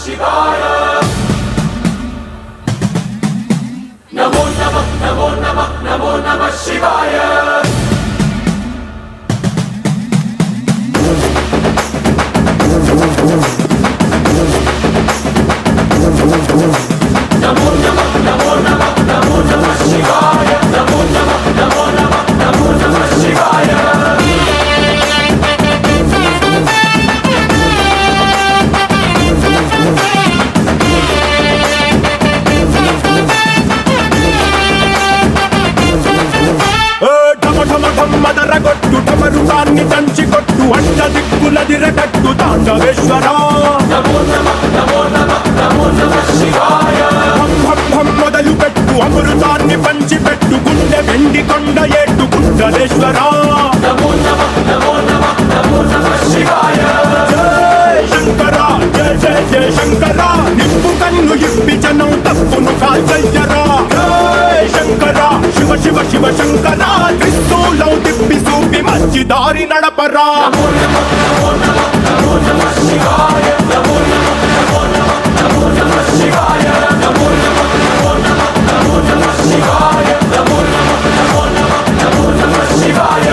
शिवाय नमो नमः नमो नमः नमो नमः शिवाय नमो नमः नमो नमः नमो नमः शिवाय नमो नमः नमो नमः नमो नमः शिवाय మదరగొట్టు టమరుకాన్ని దంచి కొట్టు అడ్డ దిక్కులదిరగట్టు తాండవేశ్వరా నమో నమః నమో నమః నమో నమః శివాయ మొదలు పెట్టు అమృతాన్ని పంచి పెట్టు గుండె వెండి కొండ ఏట్టు గుండలేశ్వరా నమో నమః నమో నమః నమో నమః శివాయ జై శంకర జయ జయ జయ శంకర నిప్పు కన్ను ఇప్పి జనం తప్పును కాల్చయ్యరా జై శంకర శివ శివ శివ శంకర త్రిశూలం తిప్పి చూపి మంచి దారి నడపరా నమో నమః నమో నమః నమో నమః శివాయ నమో నమః నమో నమః నమో నమః శివాయ నమో నమః నమో నమః నమో నమః శివాయ నమో నమః నమో నమః నమో నమః శివాయ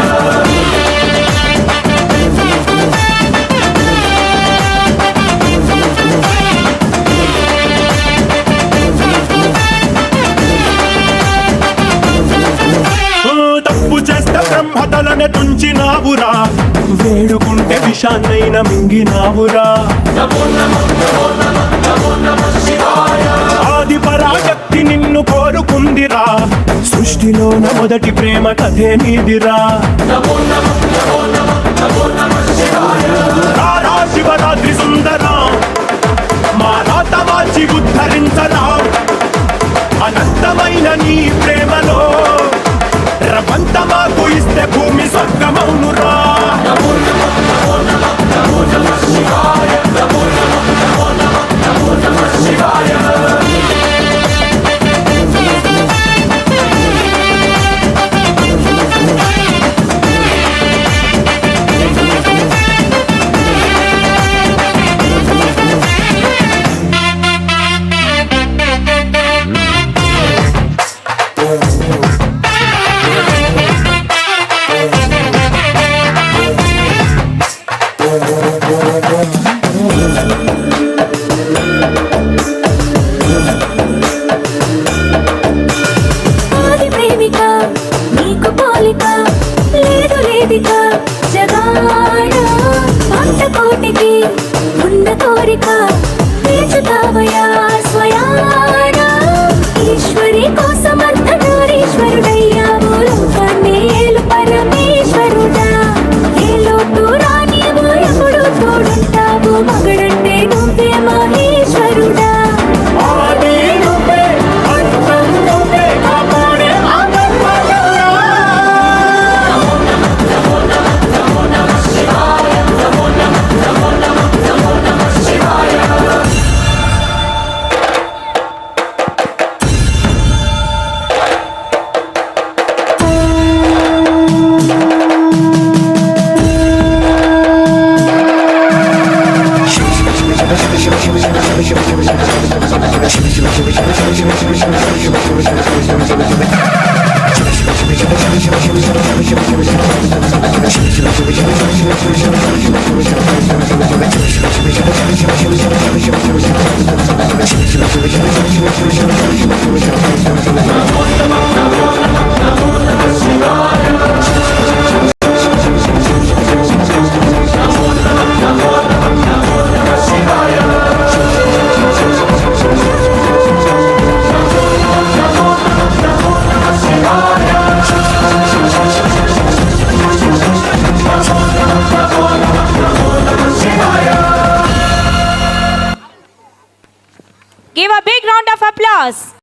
తప్పు చేస్తే బ్రహ్మతలనే తుంచినావురా వేడుకుంటే విషాన్నైన మింగినావురా నమో నమః నమో నమః నమో నమః శివాయ ఆది పరాశక్తి నిన్ను కోరుకుందిరా సృష్టిలోన మొదటి ప్రేమ కథే నీదిరా నమో నమః నమో నమః నమో నమః శివాయ రారా శివరాత్రి సుందరా మా రాత మార్చి ఉద్ధరించరా అనంతమైన నీ ప్రేమలో రవంతమాకు ఇస్తే భూమి స్వర్గమౌనురా నమో నమః నమో నమః నమో నమః శివాయ నమో నమః నమో నమః నమో నమః శివాయ ఆది ప్రేమిక నీకు పోలిక లేదు లేదిక జగాడ భక్త కోటికి ఉన్న కోరిక తీర్చుతావయా స్వయాడ ఈశ్వరి కోసమర్ధనారీశ్వరుడయ్యావు లోకాన్ని ఏలు పరమేశ్వరుడా ఏ లోటు రానివు ఎప్పుడు తోడుంటావు మగడంటే నువ్వే మహేశ్వరుడా ఆది నువ్వే అంతం నువ్వే కాపాడే ఆంగన్వాడీరా నమో నమః నమో నమః నమో నమః శివాయ నమో నమః నమో నమః నమో నమః శివాయ Give a big round of applause.